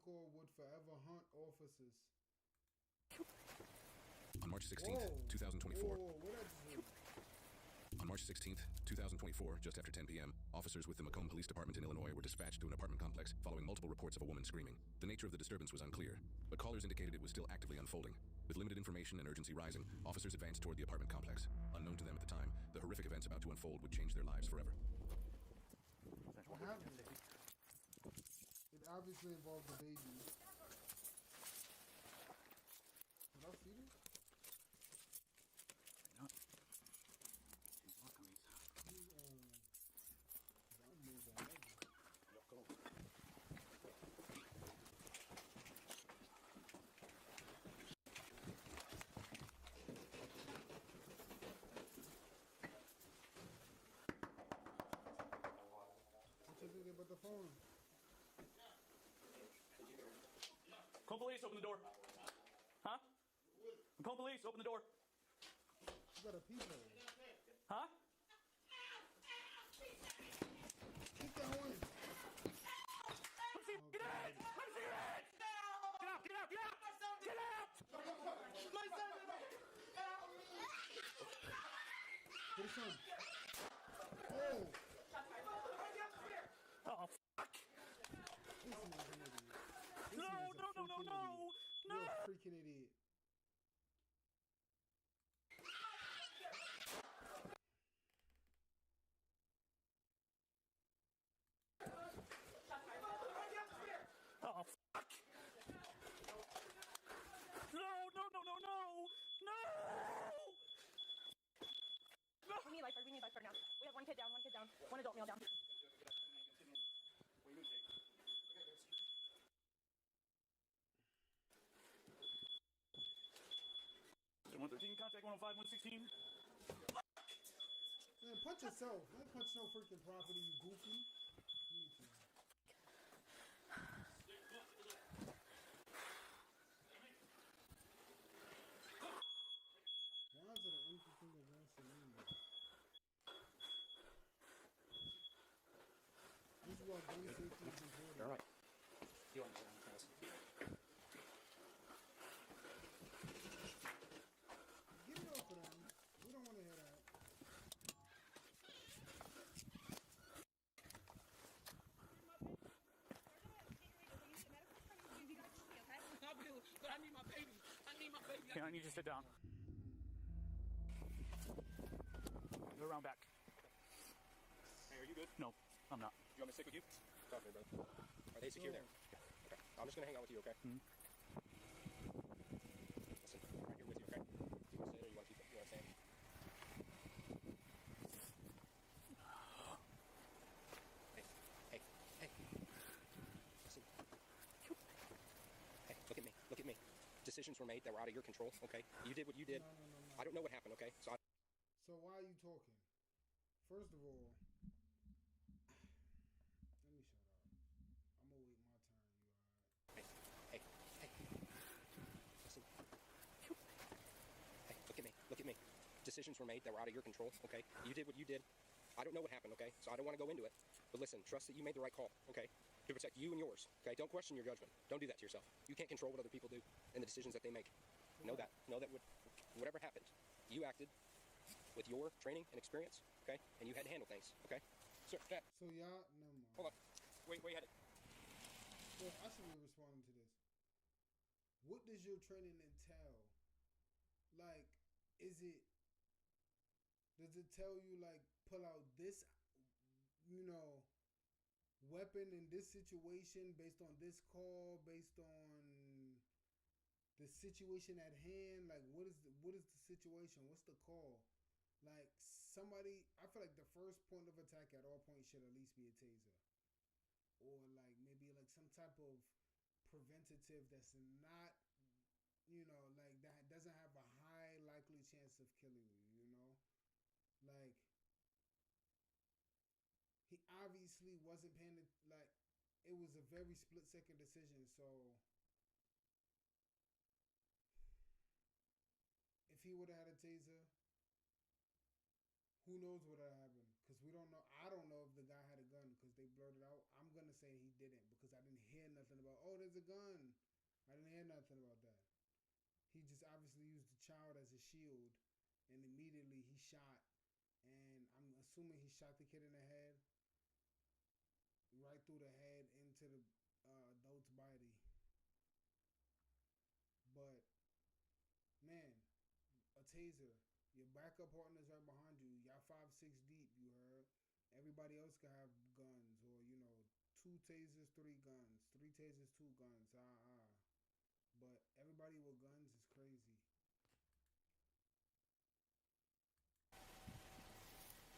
call would forever haunt officers. On March 16th, 2024. Whoa, what did I do? On March 16th, 2024, just after 10 p.m., officers with the Macomb Police Department in Illinois were dispatched to an apartment complex following multiple reports of a woman screaming. The nature of the disturbance was unclear, but callers indicated it was still actively unfolding. With limited information and urgency rising, officers advanced toward the apartment complex. Unknown to them at the time, the horrific events about to unfold would change their lives forever. What happened? It obviously involved the baby. Did I see this? Not. She's walking me. Loco. What you think about the phone? Macomb Police, open the door. Huh? Macomb Police, open the door. You got a peephole. Huh? Keep going. Let me see your hands! Let me see your hands! Get out! Get out! Get out! Get out! My son! Get his son. Oh! Oh, fuck! This man's an idiot. This No, man's a no, no, no, freaking no! idiot. No! You're a freaking idiot. Oh, fuck! No, no, no, no, no! No! We need lifeguard. We need lifeguard now. We have one kid down. One adult male down. One 13, contact 105, 116. Man, punch yourself. Don't punch no freaking property, you goofy. Me too. Why is it an interesting against the name? This is why gun safety is important. You're right. You want to go down, Get it off of them. We don't want to hear that. But I need my baby. I need my baby. Okay, I need you to sit down. Go around back. Hey, are you good? No, I'm not. You want me to stick with you? Talk to me, brother. Are they secure there? Okay. I'm just going to hang out with you, okay? Mm-hmm. Listen, I'm right here with you, okay? Do you want to stay or you want to keep it? You want to stay? Hey, hey, hey. Listen. Hey, look at me. Look at me. Decisions were made that were out of your control, okay? You did what you did. No. I don't know what happened, okay? So why are you talking? First of all, let me shut up. I'm gonna wait my turn. You alright? Hey. Listen. Hey, look at me. Look at me. Decisions were made that were out of your control, okay? You did what you did. I don't know what happened, okay? So I don't want to go into it. But listen, trust that you made the right call, okay? To protect you and yours, okay? Don't question your judgment. Don't do that to yourself. You can't control what other people do and the decisions that they make. Know that. Know that whatever happened, you acted with your training and experience, okay? And you had to handle things, okay? Sir, Dad. So y'all, never mind. Hold on. Where you headed? Well, I should be responding to this. What does your training entail? Like, does it tell you, like, pull out this, weapon in this situation based on this call, based on the situation at hand? Like, what is the situation? What's the call? Like, I feel like the first point of attack at all points should at least be a taser. Or, like, maybe, like, some type of preventative that's not, like, that doesn't have a high likely chance of killing you, Like, he obviously wasn't paying it, like, it was a very split-second decision, so if he would have had a taser, who knows what would have happened? Because we don't know. I don't know if the guy had a gun because they blurted out. I'm going to say he didn't because I didn't hear nothing about, oh, has a gun. I didn't hear nothing about that. He just obviously used the child as a shield, and immediately he shot. And I'm assuming he shot the kid in the head, right through the head into the adult's body. But man, a taser. Your backup partner's right behind you. Y'all 5, 6 deep. You heard. Everybody else can have guns, or 2 tasers, 3 guns. 3 tasers, 2 guns. But everybody with guns is crazy.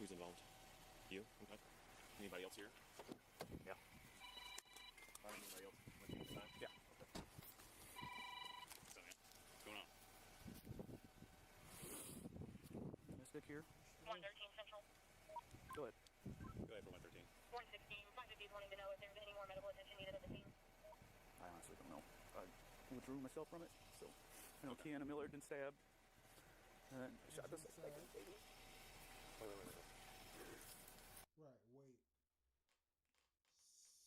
Who's involved? You? Okay. Anybody else here? Yeah. Anybody else with you tonight? Yeah. Okay. So, man, what's going on? Mystic here? 113 Central. Go ahead. Go ahead for 113. 116. 550 is wanting to know if there's any more medical attention needed at the scene. I honestly don't know. I withdrew myself from it, so I know Keanna Miller had been stabbed. And then shot the suspect. Wait. Right, wait.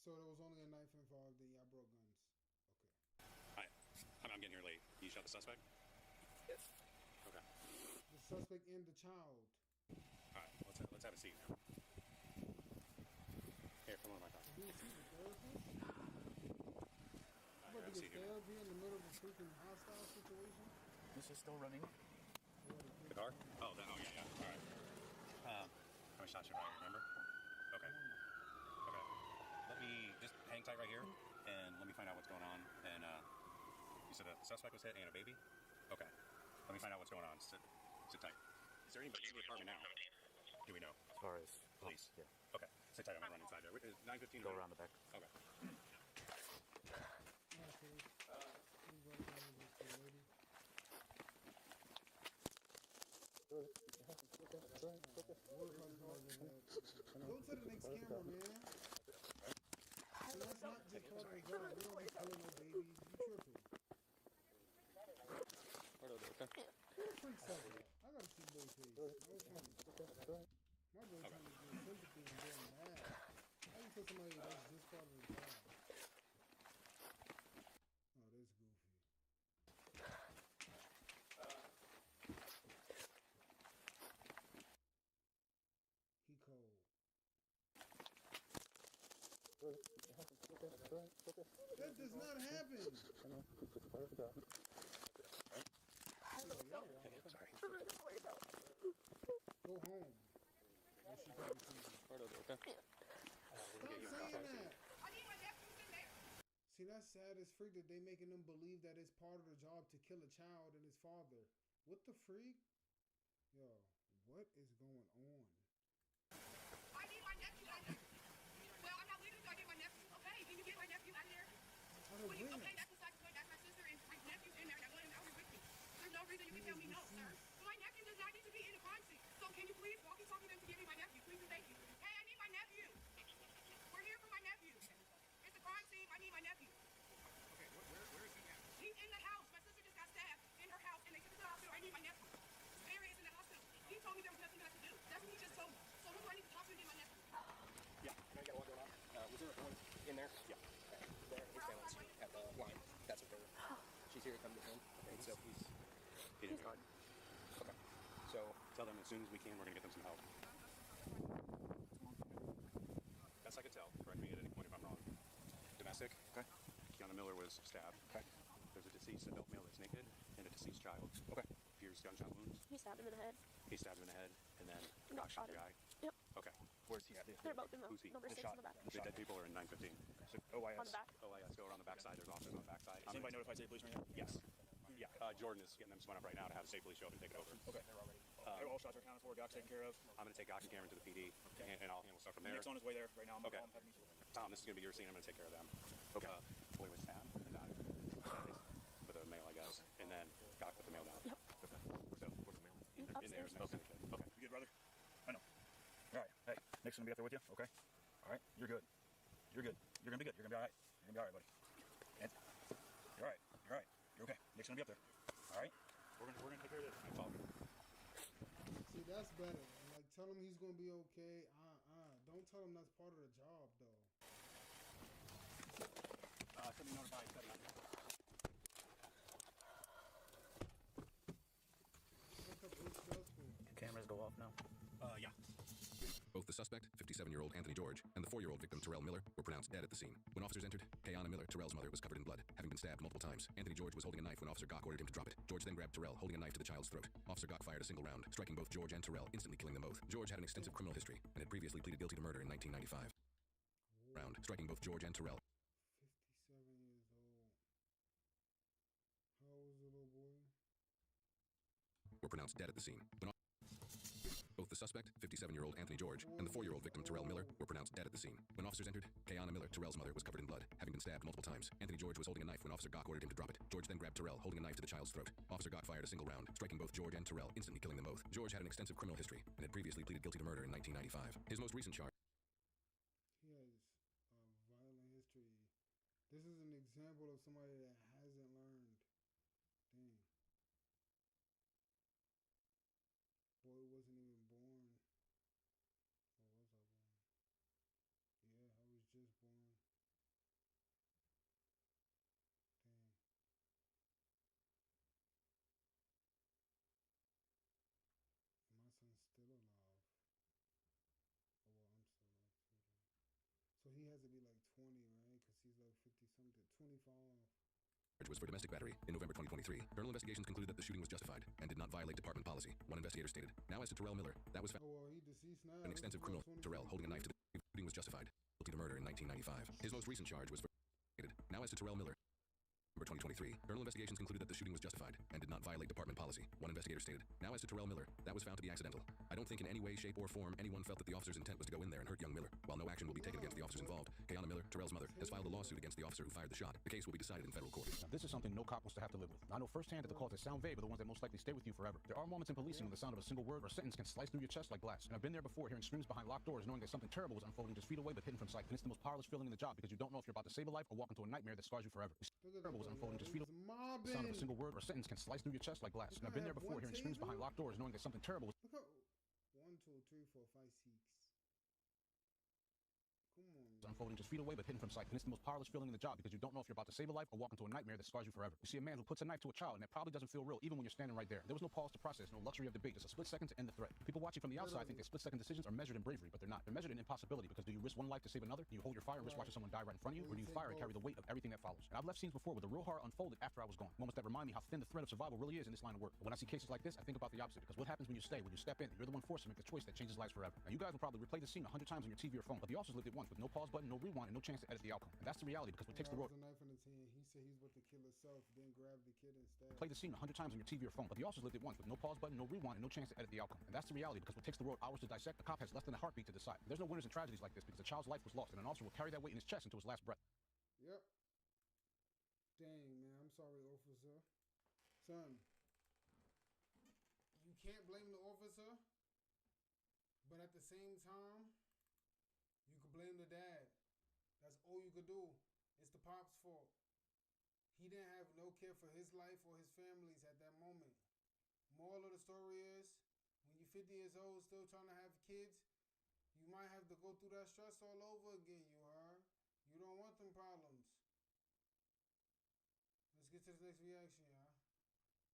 So there was only a knife involved and y'all broke guns. Okay. I'm getting here late. You shot the suspect? Yes. Okay. The suspect and the child. Alright, let's have a seat now. Here, come on my car. Did you see the therapist? About to get therapy in the middle of a freaking hostile situation? This is still running. The car? Oh, yeah. Alright. How many shots you fired, remember? Okay. Let me just hang tight right here, and let me find out what's going on. And, you said the suspect was hit and a baby? Okay. Let me find out what's going on. Sit tight. Is there anybody in the apartment now? Do we know? As far as police? Yeah. Okay. Sit tight, I'm gonna run inside there. 9:15. Go around the back. Okay. Go to the next camera, man. So that's not just part of the job. We don't be killing no babies. You tripping. Freaks out there. I gotta see both face. No funny. My boy trying to get sympathy and getting mad. How you tell somebody that's just part of the job? Oh, that's goofy. He cold. That does not happen. Go home. Stop saying that. See, that's sad as freak that they making them believe that it's part of the job to kill a child and his father. What the freak? Yo, what is going on? I need my nephew out there. Well, I'm not leaving until I get my nephew. Okay, can you get my nephew out of here? Okay, that's besides the point. That's my sister and my nephew's in there, and I want him out here with me. There's no reason you can tell me no, sir. My nephew does not need to be in a crime scene. So can you please walk and talk to them to give me my nephew? Please and thank you. Hey, I need my nephew. We're here for my nephew. It's a crime scene. I need my nephew. Okay, where is he at? He's in the house. My sister just got stabbed in her house, and they took him to the hospital. I need my nephew. Barry is in the hospital. He told me there was nothing left to do. That's what he just told me. So who do I need to talk to to get my nephew? Yeah, can I get one going on? Was there a woman in there? Yeah. There, his balance at the line. That's what they're. She's here to come get him. Okay, so he's gone. Okay. So tell them as soon as we can, we're gonna get them some help. Best I could tell. Correct me at any point if I'm wrong. Domestic. Okay. Keanna Miller was stabbed. Okay. There's a deceased adult male that's naked and a deceased child. Okay. Pierced gunshot wounds. He stabbed him in the head. He stabbed him in the head and then Got shot shot the him. guy. Yep. Okay. Where's he at? They're both in the Who's he? number 6 shot. in the back. The dead people are in 915. So, OIS. On the back. OIS, go around the backside. There's officers on the backside. Is anybody notified state police right now? Yes. Yeah. Jordan is getting them spun up right now to have the state police show up and take it over. Okay. All shots are accounted for. Got's taken care of. I'm going to take Gok and Cameron to the PD, and I'll handle stuff from there. Nick's on his way there right now. I'm Okay. gonna call him, have a meeting with him. Tom, this is going to be your scene. I'm going to take care of them. Okay. Boy was stabbed and died. With a male, I guess. And then Gok put the male down. Yep. Okay. So, where's the male? In there. Upstairs. Next to the kid. Okay. You good, brother? I know. All right. Hey, Nick's gonna be up there with you. Okay. All right. You're good. You're good. You're gonna be good. You're gonna be all right. You're gonna be all right, buddy. And you're all right. You're all right. You're okay. Nick's gonna be up there. All right. We're gonna take care of this. I follow. See, that's better. And like, tell him he's gonna be okay. Don't tell him that's part of the job, though. Somebody notified the suspect, 57-year-old Anthony George, and the 4-year-old victim, Terrell Miller, were pronounced dead at the scene. When officers entered, Kayana Miller, Terrell's mother, was covered in blood, having been stabbed multiple times. Anthony George was holding a knife when Officer Gok ordered him to drop it. George then grabbed Terrell, holding a knife to the child's throat. Officer Gok fired a single round, striking both George and Terrell, instantly killing them both. George had an extensive criminal history and had previously pleaded guilty to murder in 1995. Round, striking both George and Terrell. 57 years old. How old was the little boy? Were pronounced dead at the scene. Both the suspect, 57-year-old Anthony George, and the 4-year-old victim, Terrell Miller, were pronounced dead at the scene. When officers entered, Kayana Miller, Terrell's mother, was covered in blood, having been stabbed multiple times. Anthony George was holding a knife when Officer Gok ordered him to drop it. George then grabbed Terrell, holding a knife to the child's throat. Officer Gok fired a single round, striking both George and Terrell, instantly killing them both. George had an extensive criminal history and had previously pleaded guilty to murder in 1995. His most recent charge. He has a violent history. This is an example of somebody that hasn't learned. Dang. Boy wasn't even born. Or was I born? Yeah, I was just born. Dang. My son's still alive. Oh, well, I'm still alive too. So he has to be like 20, right? Because he's like 50 something, 25. Was for domestic battery. In November 2023, internal investigations concluded that the shooting was justified and did not violate department policy. One investigator stated, "Now as to Terrell Miller, that was found Oh, well, he deceased now. an extensive criminal. Terrell holding a knife to the shooting was justified. Guilty to murder in 1995. His most recent charge was for now as to Terrell Miller. November 2023, internal investigations concluded that the shooting was justified and did not violate department policy. One investigator stated, "Now as to Terrell Miller, that was found to be accidental. I don't think in any way, shape, or form anyone felt that the officer's intent was to go in there and hurt young Miller. While no action will be taken against the officers involved, Kayana Miller, Terrell's mother, has filed a lawsuit against the officer who fired the shot. The case will be decided in federal court." Now, this is something no cop wants to have to live with. I know firsthand that the calls that sound vague are the ones that most likely stay with you forever. There are moments in policing when the sound of a single word or sentence can slice through your chest like glass. And I've been there before, hearing screams behind locked doors, knowing that something terrible was unfolding just feet away but hidden from sight. And it's the most powerless feeling in the job because you don't know if you're about to save a life or walk into a nightmare that scars you forever. Terrible was unfolding just feet away. The sound of a single word or sentence can slice through your chest like glass. And I've been there before, hearing screams behind locked doors, knowing that something terrible was... Look how 1, 2, 3, 4, 5, 6. Come on. Unfolding just feet away but hidden from sight. And it's the most powerless feeling in the job because you don't know if you're about to save a life or walk into a nightmare that scars you forever. You see a man who puts a knife to a child and that probably doesn't feel real even when you're standing right there. There was no pause to process, no luxury of debate, just a split second to end the threat. People watching from the outside think that split-second decisions are measured in bravery, but they're not. They're measured in impossibility because do you risk one life to save another? Do you hold your fire and risk watching someone die right in front of you? Or do you fire and carry the weight of everything that follows? And I've left scenes before where the real horror unfolded after I was gone. Moments that remind me how thin the thread of survival really is in this line of work. But when I see cases like this, I think about the opposite because what happens when you stay, when you step in, you're the one forced to make the choice that changes lives forever. Now you guys will probably replay the scene 100 times on your TV or phone, but the officers lived it once with no pause button, no rewind, and no chance to edit the outcome. And that's the reality because what takes the road. The knife in his hand. He said he's about to kill himself, then grab the kid instead. Play the scene 100 times on your TV or phone, but the officers lived it once with no pause button, no rewind, and no chance to edit the outcome. And that's the reality because what takes the road hours to dissect, the cop has less than a heartbeat to decide. There's no winners in tragedies like this because a child's life was lost, and an officer will carry that weight in his chest until his last breath. Yep. Dang, man. I'm sorry, officer. Son, you can't blame the officer, but at the same time, you can blame the dad. That's all you could do. It's the pop's fault. He didn't have no care for his life or his family's at that moment. Moral of the story is, when you're 50 years old, still trying to have kids, you might have to go through that stress all over again, you heard? You don't want them problems. Let's get to the next reaction, y'all.